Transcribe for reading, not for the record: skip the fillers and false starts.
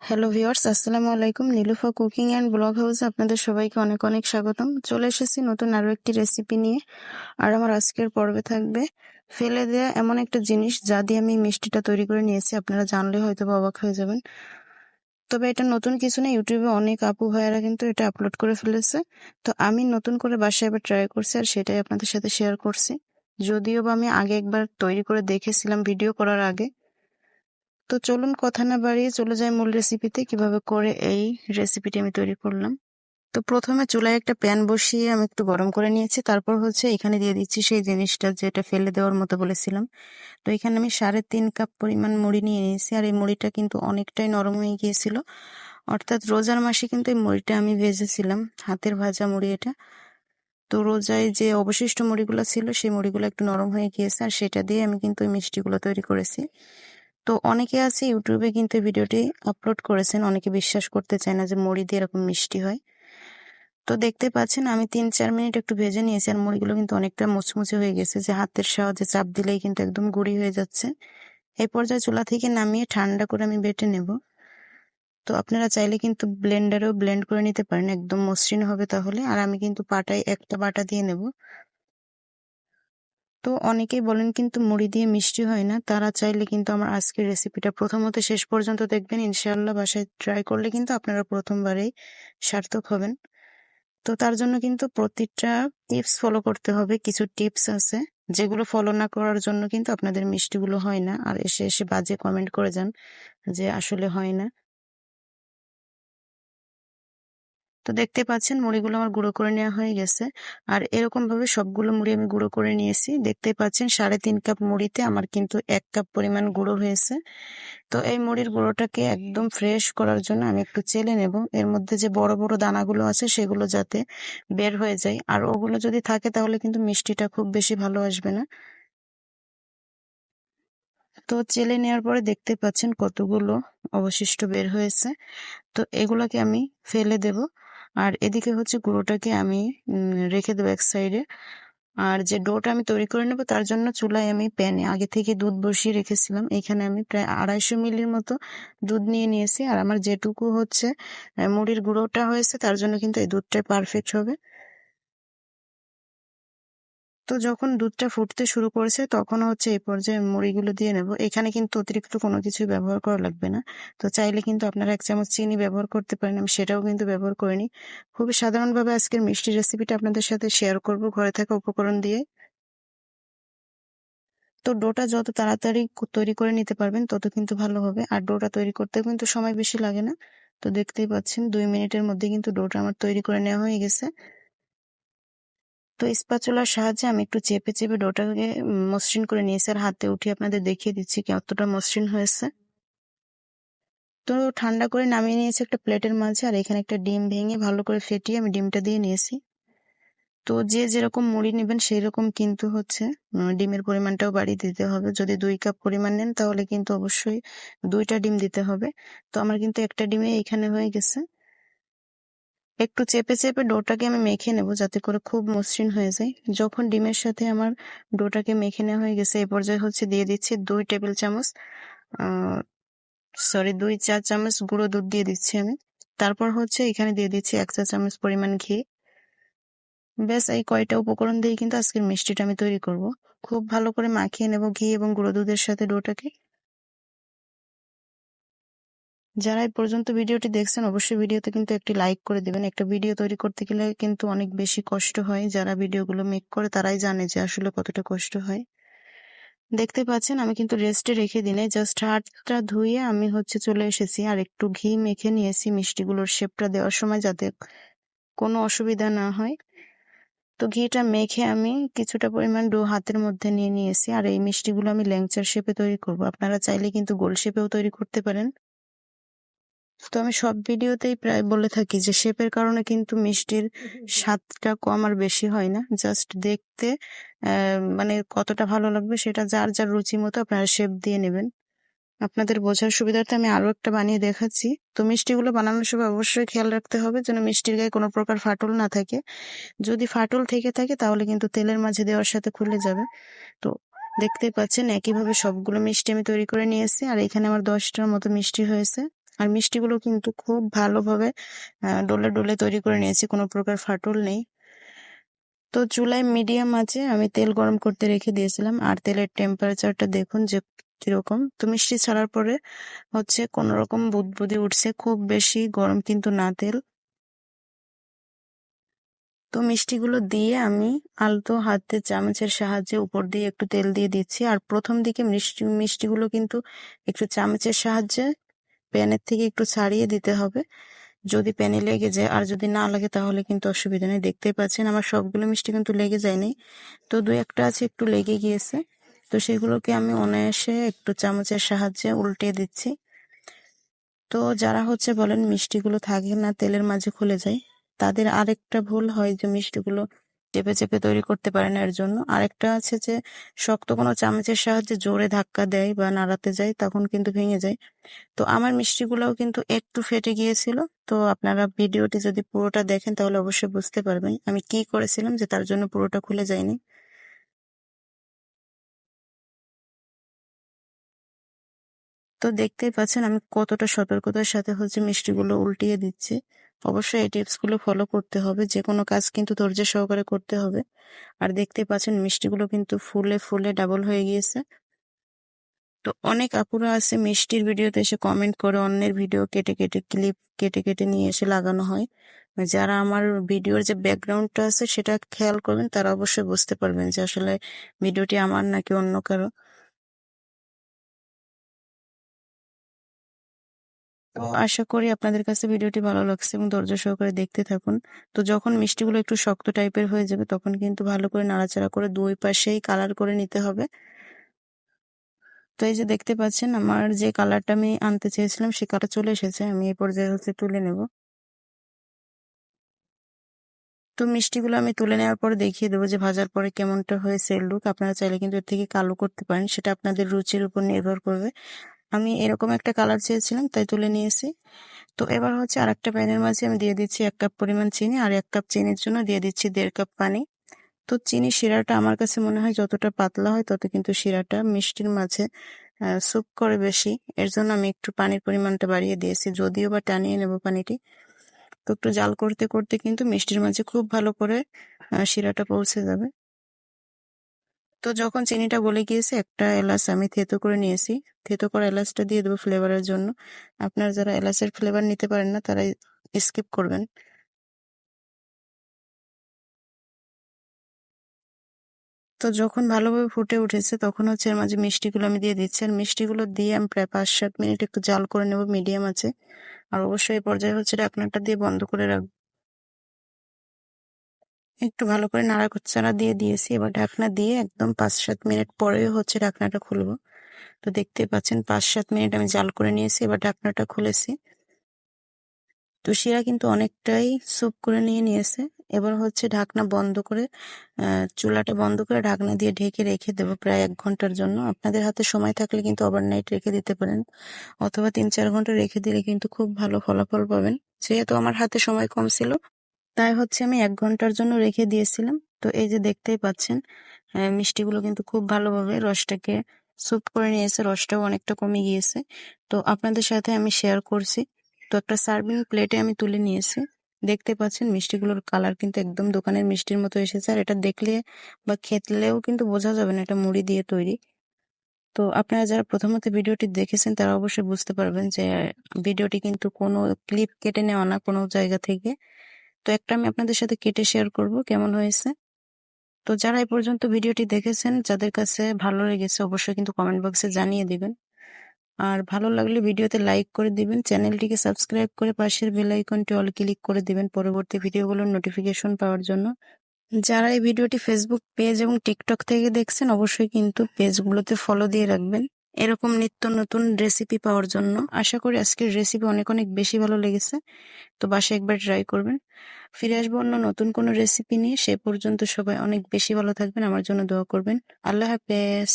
Hello viewers, আসসালামু আলাইকুম। Nilufa cooking and blog হাউসে আপনাদের সবাইকে অনেক অনেক স্বাগতম। চলে এসেছি নতুন আরো একটি রেসিপি নিয়ে। আর আমার আজকের পর্বে থাকবে ফেলে দেয়া এমন একটা জিনিস যা দিয়ে আমি মিষ্টিটা তৈরি করে নিয়েছি। আপনারা জানলে হয়তো অবাক হয়ে যাবেন। তবে এটা নতুন কিছু না, ইউটিউবে অনেক আপু ভাইয়ারা কিন্তু এটা আপলোড করে ফেলেছে। তো আমি নতুন করে বাসায় এবার ট্রাই করছি আর সেটাই আপনাদের সাথে শেয়ার করছি। যদিও বা আমি আগে একবার তৈরি করে দেখেছিলাম ভিডিও করার আগে। তো চলুন কথা না বাড়িয়ে চলে যাই মূল রেসিপিতে, কিভাবে করে এই রেসিপিটি আমি তৈরি করলাম। তো প্রথমে চুলায় একটা প্যান বসিয়ে আমি একটু গরম করে নিয়েছি। তারপর এখানে দিয়ে দিচ্ছি সেই জিনিসটা যেটা ফেলে দেওয়ার মতো বলেছিলাম। তো এখানে আমি 3.5 কাপ পরিমাণ মুড়ি নিয়ে নিয়েছি। আর এই মুড়িটা কিন্তু অনেকটাই নরম হয়ে গিয়েছিল, অর্থাৎ রোজার মাসে কিন্তু এই মুড়িটা আমি ভেজেছিলাম, হাতের ভাজা মুড়ি এটা। তো রোজায় যে অবশিষ্ট মুড়িগুলো ছিল সেই মুড়িগুলো একটু নরম হয়ে গিয়েছে, আর সেটা দিয়ে আমি কিন্তু এই মিষ্টিগুলো তৈরি করেছি। তো অনেকে আছে ইউটিউবে কিন্তু ভিডিওটি আপলোড করেছেন, অনেকে বিশ্বাস করতে চায় না যে মুড়ি দিয়ে এরকম মিষ্টি হয়। তো দেখতে পাচ্ছেন আমি 3-4 মিনিট একটু ভেজে নিয়েছি, আর মুড়িগুলো কিন্তু অনেকটা মুচমুচে হয়ে গেছে, যে হাতের সাহায্যে চাপ দিলেই কিন্তু একদম গুঁড়ি হয়ে যাচ্ছে। এই পর্যায়ে চুলা থেকে নামিয়ে ঠান্ডা করে আমি বেটে নেব। তো আপনারা চাইলে কিন্তু ব্লেন্ডারেও ব্লেন্ড করে নিতে পারেন, একদম মসৃণ হবে তাহলে। আর আমি কিন্তু পাটায় একটা বাটা দিয়ে নেব। তো অনেকেই বলেন কিন্তু মুড়ি দিয়ে মিষ্টি হয় না, তারা চাইলে কিন্তু আমার আজকের রেসিপিটা প্রথম হতে শেষ পর্যন্ত দেখবেন। ইনশাআল্লাহ বাসায় ট্রাই করলে কিন্তু আপনারা প্রথমবারেই সার্থক হবেন। তো তার জন্য কিন্তু প্রতিটা টিপস ফলো করতে হবে। কিছু টিপস আছে যেগুলো ফলো না করার জন্য কিন্তু আপনাদের মিষ্টিগুলো হয় না, আর এসে এসে বাজে কমেন্ট করে যান যে আসলে হয় না। তো দেখতে পাচ্ছেন মুড়িগুলো আমার গুঁড়ো করে নেওয়া হয়ে গেছে। আর এরকম ভাবে সবগুলো মুড়ি আমি গুঁড়ো করে নিয়েছি। দেখতেই পাচ্ছেন 3.5 কাপ মুড়িতে আমার কিন্তু 1 কাপ পরিমাণ গুঁড়ো হয়েছে। তো এই মুড়ির গুঁড়োটাকে একদম ফ্রেশ করার জন্য আমি একটু চেলে নেব। এর মধ্যে যে বড় বড় দানাগুলো আছে সেগুলো যাতে বের হয়ে যায়, আর ওগুলো যদি থাকে তাহলে কিন্তু মিষ্টিটা খুব বেশি ভালো আসবে না। তো চেলে নেওয়ার পরে দেখতে পাচ্ছেন কতগুলো অবশিষ্ট বের হয়েছে। তো এগুলাকে আমি ফেলে দেব। আর এদিকে গুঁড়োটাকে আমি রেখে দেবো এক সাইডে। আর যে ডোটা আমি তৈরি করে নেব তার জন্য চুলায় আমি প্যানে আগে থেকে দুধ বসিয়ে রেখেছিলাম। এখানে আমি প্রায় 250 মিলির মতো দুধ নিয়ে নিয়েছি। আর আমার যেটুকু মুড়ির গুঁড়োটা হয়েছে তার জন্য কিন্তু এই দুধটাই পারফেক্ট হবে। তো যখন দুধটা ফুটতে শুরু করেছে তখন এই পর্যায়ে মুড়িগুলো দিয়ে নেব। এখানে কিন্তু অতিরিক্ত কোনো কিছু ব্যবহার করা লাগবে না। তো চাইলে কিন্তু আপনারা 1 চামচ চিনি ব্যবহার করতে পারেন, আমি সেটাও কিন্তু ব্যবহার করিনি। খুবই সাধারণভাবে আজকের মিষ্টি রেসিপিটা আপনাদের সাথে শেয়ার করব ঘরে থাকা উপকরণ দিয়ে। তো ডোটা যত তাড়াতাড়ি তৈরি করে নিতে পারবেন তত কিন্তু ভালো হবে। আর ডোটা তৈরি করতে কিন্তু সময় বেশি লাগে না। তো দেখতেই পাচ্ছেন 2 মিনিটের মধ্যে কিন্তু ডোটা আমার তৈরি করে নেওয়া হয়ে গেছে। তো স্প্যাচুলার সাহায্যে আমি একটু চেপে চেপে ডোটাকে মসৃণ করে নিয়েছি, আর হাতে উঠিয়ে আপনাদের দেখিয়ে দিচ্ছি কতটা মসৃণ হয়েছে। তো ঠান্ডা করে নামিয়ে নিয়েছি একটা প্লেটের মাঝে, আর এখানে একটা ডিম ভেঙে ভালো করে ফেটিয়ে আমি ডিমটা দিয়ে নিয়েছি। তো যে যেরকম মুড়ি নেবেন সেই রকম কিন্তু ডিমের পরিমাণটাও বাড়িয়ে দিতে হবে। যদি 2 কাপ পরিমাণ নেন তাহলে কিন্তু অবশ্যই 2টা ডিম দিতে হবে। তো আমার কিন্তু একটা ডিমে এখানে হয়ে গেছে। একটু চেপে চেপে ডোটাকে আমি মেখে নেব যাতে করে খুব মসৃণ হয়ে যায়। যখন ডিমের সাথে আমার ডোটাকে মেখে নেওয়া হয়ে গেছে এই পর্যায়ে দিয়ে দিচ্ছি 2 টেবিল চামচ, আহ 2 চা চামচ গুঁড়ো দুধ দিয়ে দিচ্ছি আমি। তারপর এখানে দিয়ে দিচ্ছি 1 চা চামচ পরিমাণ ঘি। ব্যাস এই কয়টা উপকরণ দিয়ে কিন্তু আজকের মিষ্টিটা আমি তৈরি করব। খুব ভালো করে মাখিয়ে নেব ঘি এবং গুঁড়ো দুধের সাথে ডোটাকে। যারা এই পর্যন্ত ভিডিওটি দেখছেন অবশ্যই ভিডিওতে কিন্তু একটি লাইক করে দিবেন। একটা ভিডিও তৈরি করতে গেলে কিন্তু অনেক বেশি কষ্ট হয়, যারা ভিডিওগুলো মেক করে তারাই জানে যে আসলে কতটা কষ্ট হয়। দেখতে পাচ্ছেন আমি কিন্তু রেস্টে রেখে দিনে জাস্ট হাতটা ধুয়ে আমি চলে এসেছি, আর একটু ঘি মেখে নিয়েছি মিষ্টিগুলোর শেপটা দেওয়ার সময় যাতে কোনো অসুবিধা না হয়। তো ঘিটা মেখে আমি কিছুটা পরিমাণ ডো হাতের মধ্যে নিয়ে নিয়েছি, আর এই মিষ্টিগুলো আমি ল্যাংচার শেপে তৈরি করব। আপনারা চাইলে কিন্তু গোল শেপেও তৈরি করতে পারেন। তো আমি সব ভিডিওতেই প্রায় বলে থাকি যে শেপের কারণে কিন্তু মিষ্টির স্বাদটা কম আর বেশি হয় না। জাস্ট দেখতে মানে কতটা ভালো লাগবে সেটা যার যার রুচি মতো আপনারা শেপ দিয়ে নেবেন। আপনাদের বোঝার সুবিধার্থে আমি আরো একটা বানিয়ে দেখাচ্ছি। তো মিষ্টিগুলো বানানোর সময় অবশ্যই খেয়াল রাখতে হবে যেন মিষ্টির গায়ে কোনো প্রকার ফাটল না থাকে। যদি ফাটল থেকে থাকে তাহলে কিন্তু তেলের মাঝে দেওয়ার সাথে খুলে যাবে। তো দেখতেই পাচ্ছেন একইভাবে সবগুলো মিষ্টি আমি তৈরি করে নিয়েছি, আর এখানে আমার 10টার মতো মিষ্টি হয়েছে। আর মিষ্টিগুলো কিন্তু খুব ভালোভাবে ডলে ডলে তৈরি করে নিয়েছি, কোনো প্রকার ফাটল নেই। তো চুলায় মিডিয়াম আঁচে আমি তেল গরম করতে রেখে দিয়েছিলাম, আর তেলের টেম্পারেচারটা দেখুন যে কিরকম। তো মিষ্টি ছাড়ার পরে হচ্ছে কোনো রকম বুদবুদি উঠছে, খুব বেশি গরম কিন্তু না তেল। তো মিষ্টিগুলো দিয়ে আমি আলতো হাতে চামচের সাহায্যে উপর দিয়ে একটু তেল দিয়ে দিচ্ছি। আর প্রথম দিকে মিষ্টিগুলো কিন্তু একটু চামচের সাহায্যে প্যানের থেকে একটু ছাড়িয়ে দিতে হবে, যদি প্যানে লেগে যায়। আর যদি না লাগে তাহলে কিন্তু অসুবিধা নেই। দেখতেই পাচ্ছেন আমার সবগুলো মিষ্টি কিন্তু লেগে যায়নি, তো দু একটা আছে একটু লেগে গিয়েছে। তো সেগুলোকে আমি অনায়াসে একটু চামচের সাহায্যে উল্টে দিচ্ছি। তো যারা হচ্ছে বলেন মিষ্টিগুলো থাকে না, তেলের মাঝে খুলে যায়, তাদের আরেকটা ভুল হয় যে মিষ্টিগুলো চেপে চেপে তৈরি করতে পারে না। এর জন্য আরেকটা আছে যে শক্ত কোনো চামচের সাহায্যে জোরে ধাক্কা দেয় বা নাড়াতে যায়, তখন কিন্তু ভেঙে যায়। তো আমার মিষ্টিগুলোও কিন্তু একটু ফেটে গিয়েছিল। তো আপনারা ভিডিওটি যদি পুরোটা দেখেন তাহলে অবশ্যই বুঝতে পারবেন আমি কি করেছিলাম যে তার জন্য পুরোটা খুলে যায়নি। তো দেখতেই পাচ্ছেন আমি কতটা সতর্কতার সাথে হচ্ছে মিষ্টিগুলো উল্টিয়ে দিচ্ছি। অবশ্যই এই টিপস গুলো ফলো করতে হবে, যে কোনো কাজ কিন্তু ধৈর্য সহকারে করতে হবে। আর দেখতেই পাচ্ছেন মিষ্টিগুলো কিন্তু ফুলে ফুলে ডাবল হয়ে গিয়েছে। তো অনেক আপুরা আছে মিষ্টির ভিডিওতে এসে কমেন্ট করে অন্যের ভিডিও কেটে কেটে, ক্লিপ কেটে কেটে নিয়ে এসে লাগানো হয়। যারা আমার ভিডিওর যে ব্যাকগ্রাউন্ডটা আছে সেটা খেয়াল করবেন, তারা অবশ্যই বুঝতে পারবেন যে আসলে ভিডিওটি আমার নাকি অন্য কারো। তো আশা করি আপনাদের কাছে ভিডিওটি ভালো লাগছে এবং ধৈর্য সহকারে দেখতে থাকুন। তো যখন মিষ্টিগুলো একটু শক্ত টাইপের হয়ে যাবে তখন কিন্তু ভালো করে নাড়াচাড়া করে দুই পাশেই কালার করে নিতে হবে। তো এই যে দেখতে পাচ্ছেন আমার যে কালারটা আমি আনতে চেয়েছিলাম সে কালার চলে এসেছে, আমি এই পর্যায়ে হচ্ছে তুলে নেব। তো মিষ্টিগুলো আমি তুলে নেওয়ার পরে দেখিয়ে দেবো যে ভাজার পরে কেমনটা হয়েছে লুক। আপনারা চাইলে কিন্তু এর থেকে কালো করতে পারেন, সেটা আপনাদের রুচির উপর নির্ভর করবে। আমি এরকম একটা কালার চেয়েছিলাম তাই তুলে নিয়েছি। তো এবার হচ্ছে আরেকটা প্যানের মাঝে আমি দিয়ে দিচ্ছি 1 কাপ পরিমাণ চিনি, আর 1 কাপ চিনির জন্য দিয়ে দিচ্ছি 1.5 কাপ পানি। তো চিনি শিরাটা আমার কাছে মনে হয় যতটা পাতলা হয় তত কিন্তু শিরাটা মিষ্টির মাঝে স্যুপ করে বেশি। এর জন্য আমি একটু পানির পরিমাণটা বাড়িয়ে দিয়েছি, যদিও বা টানিয়ে নেব পানিটি। তো একটু জাল করতে করতে কিন্তু মিষ্টির মাঝে খুব ভালো করে শিরাটা পৌঁছে যাবে। তো যখন চিনিটা গলে গিয়েছে একটা এলাচ আমি থেতো করে নিয়েছি, থেতো করা এলাচটা দিয়ে দেবো ফ্লেভারের জন্য। আপনারা যারা এলাচের ফ্লেভার নিতে পারেন না তারা স্কিপ করবেন। তো যখন ভালোভাবে ফুটে উঠেছে তখন হচ্ছে এর মাঝে মিষ্টিগুলো আমি দিয়ে দিচ্ছি, আর মিষ্টিগুলো দিয়ে আমি প্রায় 5-7 মিনিট একটু জাল করে নেব মিডিয়াম আছে। আর অবশ্যই এই পর্যায়ে হচ্ছে ঢাকনাটা দিয়ে বন্ধ করে রাখবো। একটু ভালো করে নাড়াচাড়া দিয়ে দিয়েছি, এবার ঢাকনা দিয়ে একদম 5-7 মিনিট পরে হচ্ছে ঢাকনাটা খুলবো। তো দেখতে পাচ্ছেন 5-7 মিনিট আমি জাল করে নিয়েছি, এবার ঢাকনাটা খুলেছি। তো শিরা কিন্তু অনেকটাই স্যুপ করে নিয়েছে। এবার হচ্ছে ঢাকনা বন্ধ করে চুলাটা বন্ধ করে ঢাকনা দিয়ে ঢেকে রেখে দেবো প্রায় 1 ঘন্টার জন্য। আপনাদের হাতে সময় থাকলে কিন্তু ওভারনাইট রেখে দিতে পারেন, অথবা 3-4 ঘন্টা রেখে দিলে কিন্তু খুব ভালো ফলাফল পাবেন। যেহেতু আমার হাতে সময় কম ছিল তাই হচ্ছে আমি 1 ঘন্টার জন্য রেখে দিয়েছিলাম। তো এই যে দেখতেই পাচ্ছেন মিষ্টিগুলো কিন্তু খুব ভালোভাবে রসটাকে স্যুপ করে নিয়েছে, রসটাও অনেকটা কমে গিয়েছে। তো আপনাদের সাথে আমি শেয়ার করছি। তো একটা সার্ভিং প্লেটে আমি তুলে নিয়েছি। দেখতে পাচ্ছেন মিষ্টিগুলোর কালার কিন্তু একদম দোকানের মিষ্টির মতো এসেছে, আর এটা দেখলে বা খেতলেও কিন্তু বোঝা যাবে না এটা মুড়ি দিয়ে তৈরি। তো আপনারা যারা প্রথমত ভিডিওটি দেখেছেন তারা অবশ্যই বুঝতে পারবেন যে ভিডিওটি কিন্তু কোনো ক্লিপ কেটে নেওয়া না কোনো জায়গা থেকে। তো একটা আমি আপনাদের সাথে কেটে শেয়ার করব কেমন হয়েছে। তো যারা এই পর্যন্ত ভিডিওটি দেখেছেন, যাদের কাছে ভালো লেগেছে অবশ্যই কিন্তু কমেন্ট বক্সে জানিয়ে দিবেন। আর ভালো লাগলে ভিডিওতে লাইক করে দিবেন, চ্যানেলটিকে সাবস্ক্রাইব করে পাশের বেল আইকনটি অল ক্লিক করে দিবেন পরবর্তী ভিডিওগুলোর নোটিফিকেশন পাওয়ার জন্য। যারা এই ভিডিওটি ফেসবুক পেজ এবং টিকটক থেকে দেখছেন অবশ্যই কিন্তু পেজগুলোতে ফলো দিয়ে রাখবেন এরকম নিত্য নতুন রেসিপি পাওয়ার জন্য। আশা করি আজকের রেসিপি অনেক অনেক বেশি ভালো লেগেছে। তো বাসায় একবার ট্রাই করবেন। ফিরে আসবো অন্য নতুন কোনো রেসিপি নিয়ে। সে পর্যন্ত সবাই অনেক বেশি ভালো থাকবেন, আমার জন্য দোয়া করবেন। আল্লাহ হাফেজ।